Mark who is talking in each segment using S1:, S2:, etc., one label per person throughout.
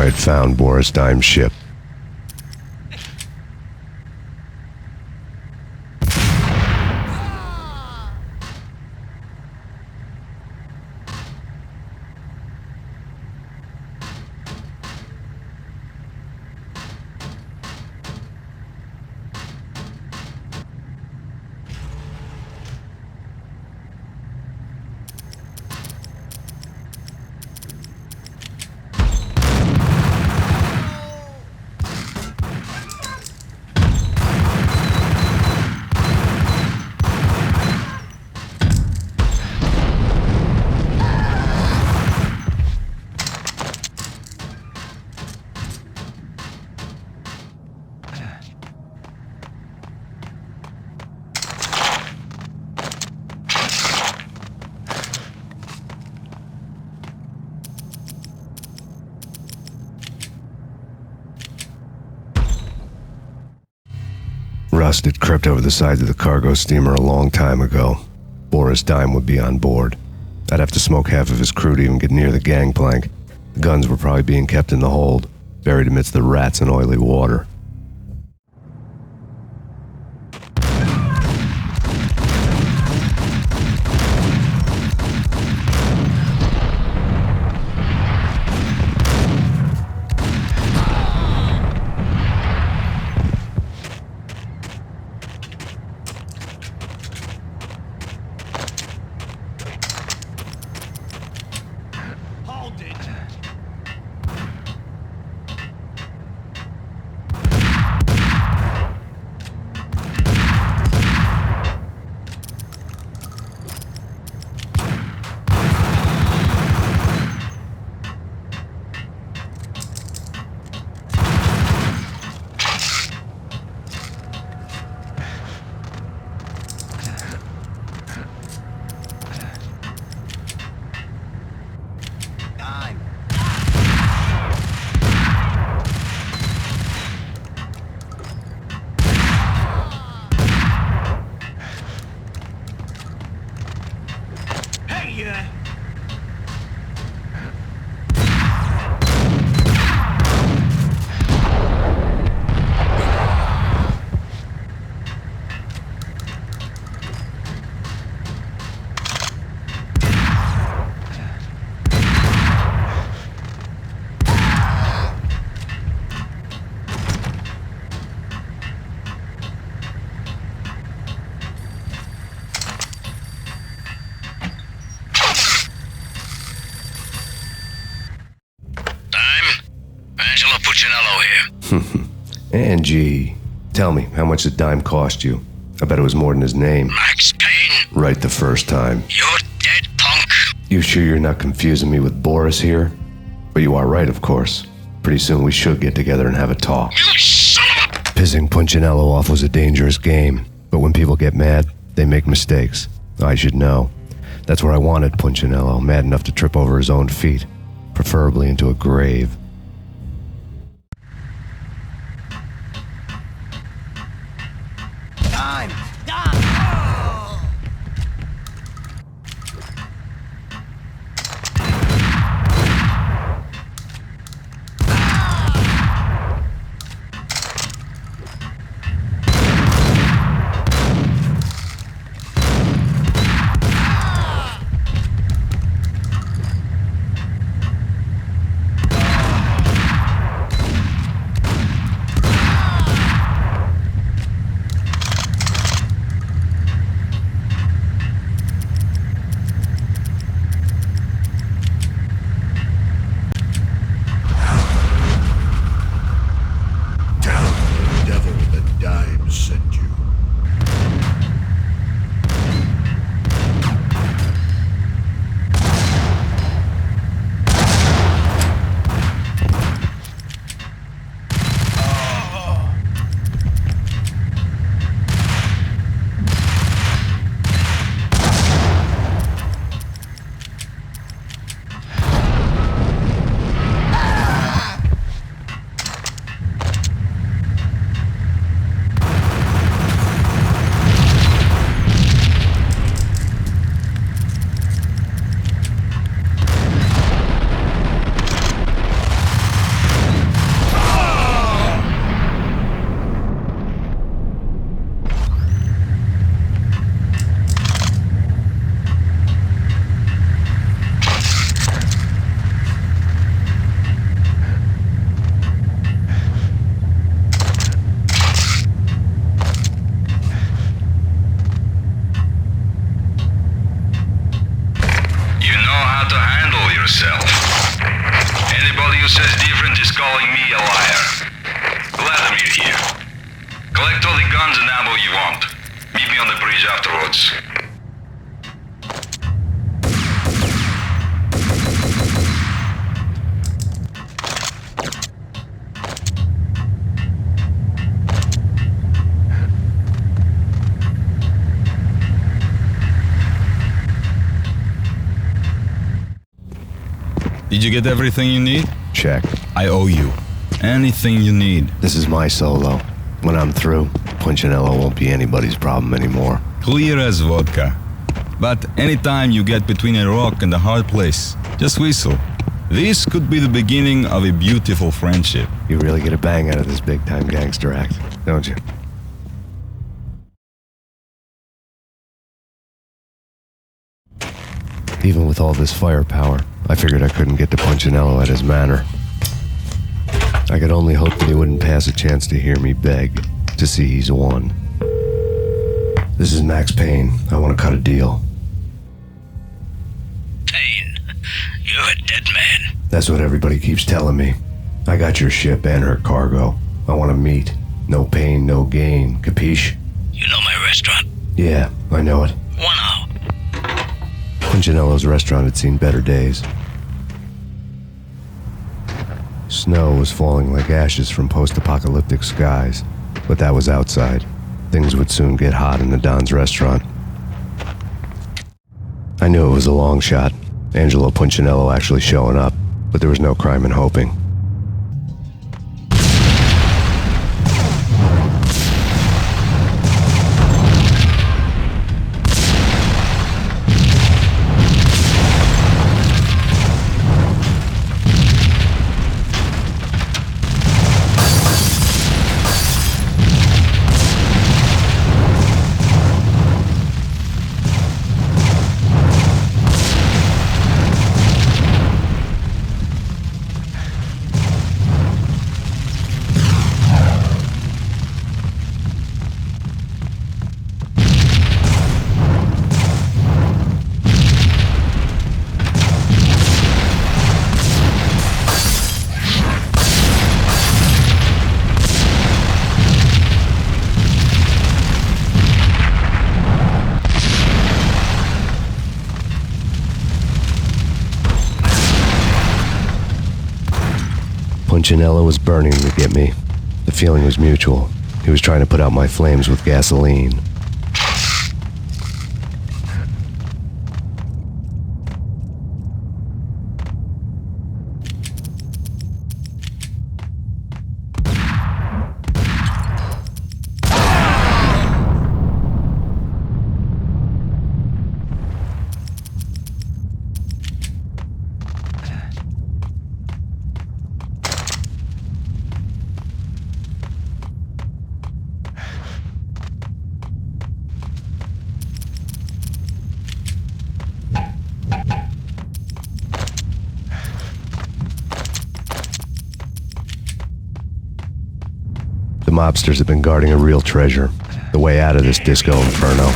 S1: I had found Boris Dime's ship. Rust had crept over the sides of the cargo steamer a long time ago. Boris Dime would be on board. I'd have to smoke half of his crew to even get near the gangplank. The guns were probably being kept in the hold, buried amidst the rats and oily water. Angie, tell me, how much did Dime cost you? I bet it was more than his name.
S2: Max Payne.
S1: Right the first time.
S2: You're dead, punk.
S1: You sure you're not confusing me with Boris here? But you are right, of course. Pretty soon we should get together and have a talk.
S2: You son of a...
S1: Pissing Punchinello off was a dangerous game, but when people get mad, they make mistakes. I should know. That's where I wanted Punchinello, mad enough to trip over his own feet, preferably into a grave.
S3: says different is calling me a liar. Glad I'm here. Collect all the guns and ammo you want. Meet me on the bridge afterwards.
S4: Did you get everything you need?
S1: Check.
S4: I owe you. Anything you need.
S1: This is my solo. When I'm through, Punchinello won't be anybody's problem anymore.
S4: Clear as vodka. But anytime you get between a rock and a hard place, just whistle. This could be the beginning of a beautiful friendship.
S1: You really get a bang out of this big-time gangster act, don't you? Even with all this firepower, I figured I couldn't get to Punchinello at his manor. I could only hope that he wouldn't pass a chance to hear me beg to see he's won. This is Max Payne. I want to cut a deal.
S2: Payne, you're a dead man.
S1: That's what everybody keeps telling me. I got your ship and her cargo. I want to meet. No pain, no gain. Capiche?
S2: You know my restaurant?
S1: Yeah, I know it.
S2: 1 hour.
S1: Punchinello's restaurant had seen better days. Snow was falling like ashes from post-apocalyptic skies, but that was outside. Things would soon get hot in the Don's restaurant. I knew it was a long shot, Angelo Punchinello actually showing up, but there was no crime in hoping. Punchinello was burning to get me. The feeling was mutual. He was trying to put out my flames with gasoline. The mobsters have been guarding a real treasure, the way out of this disco inferno.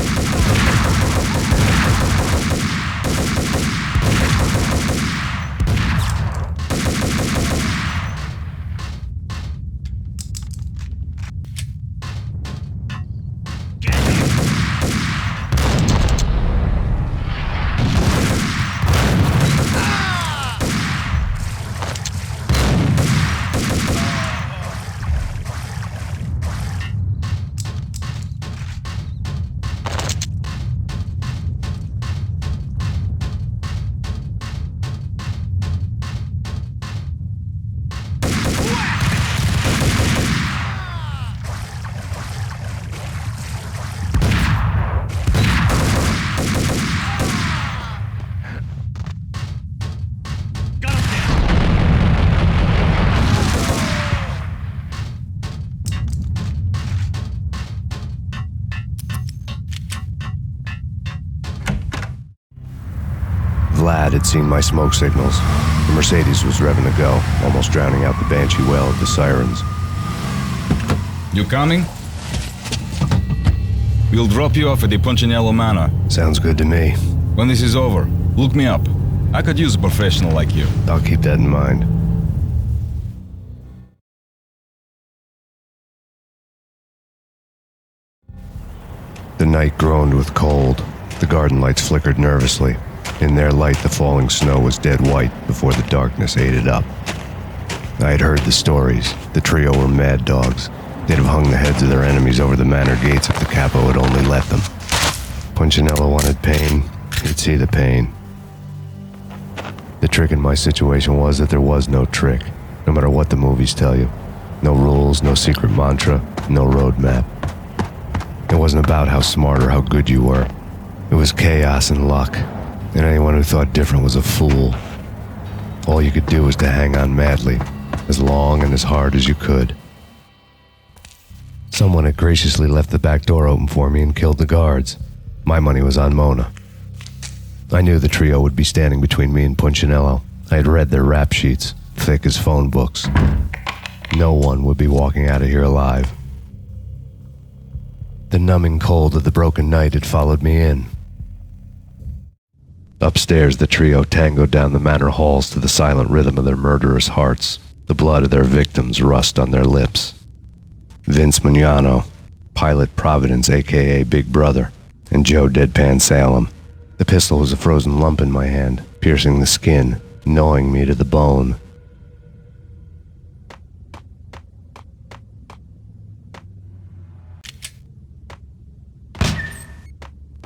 S1: Vlad had seen my smoke signals. The Mercedes was revving to go, almost drowning out the banshee wail of the sirens.
S4: You coming? We'll drop you off at the Punchinello Manor.
S1: Sounds good to me.
S4: When this is over, look me up. I could use a professional like you.
S1: I'll keep that in mind. night groaned with cold. The garden lights flickered nervously. In their light, the falling snow was dead white before the darkness ate it up. I had heard the stories. The trio were mad dogs. They'd have hung the heads of their enemies over the manor gates if the capo had only let them. Punchinello wanted pain. He'd see the pain. The trick in my situation was that there was no trick, no matter what the movies tell you. No rules, no secret mantra, no roadmap. It wasn't about how smart or how good you were. It was chaos and luck, and anyone who thought different was a fool. All you could do was to hang on madly, as long and as hard as you could. Someone had graciously left the back door open for me and killed the guards. My money was on Mona. I knew the trio would be standing between me and Punchinello. I had read their rap sheets, thick as phone books. No one would be walking out of here alive. The numbing cold of the broken night had followed me in. Upstairs, the trio tangoed down the manor halls to the silent rhythm of their murderous hearts, the blood of their victims rust on their lips. Vince Mignano, Pilot Providence aka Big Brother, and Joe Deadpan Salem. The pistol was a frozen lump in my hand, piercing the skin, gnawing me to the bone.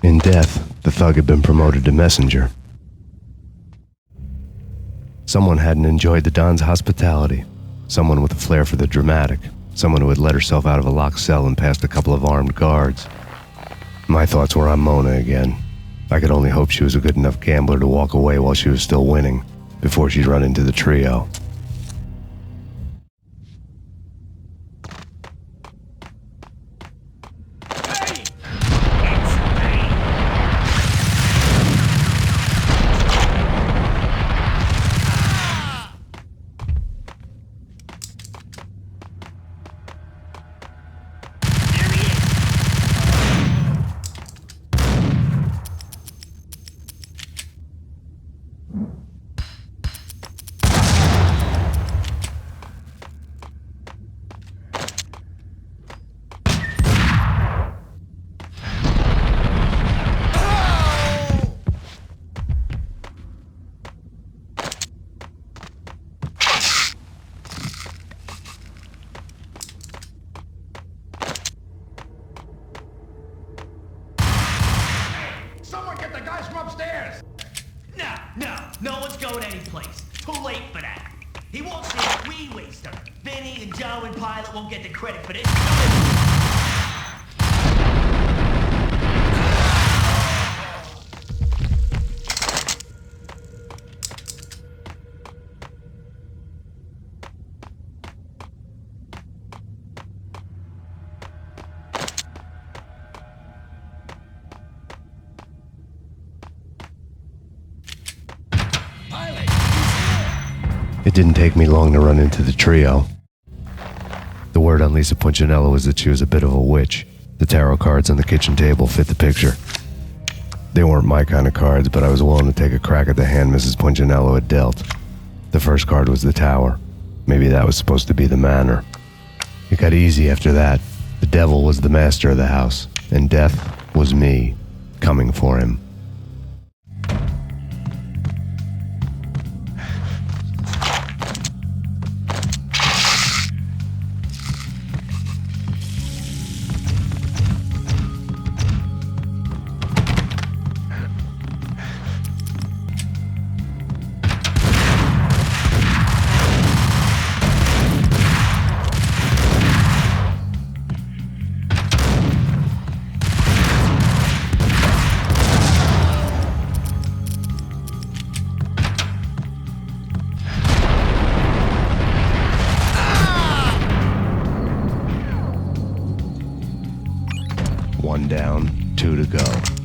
S1: In death, the thug had been promoted to messenger. Someone hadn't enjoyed the Don's hospitality. Someone with a flair for the dramatic. Someone who had let herself out of a locked cell and past a couple of armed guards. My thoughts were on Mona again. I could only hope she was a good enough gambler to walk away while she was still winning, before she'd run into the trio.
S5: No one's going anyplace. Too late for that. He won't see it. We waste her. Vinny and Joe and Pilot won't get the credit for this.
S1: It didn't take me long to run into the trio. The word on Lisa Punchinello was that she was a bit of a witch. The tarot cards on the kitchen table fit the picture. They weren't my kind of cards, but I was willing to take a crack at the hand Mrs. Punchinello had dealt. The first card was the tower. Maybe that was supposed to be the manor. It got easy after that. The devil was the master of the house, and death was me, coming for him. One down, two to go.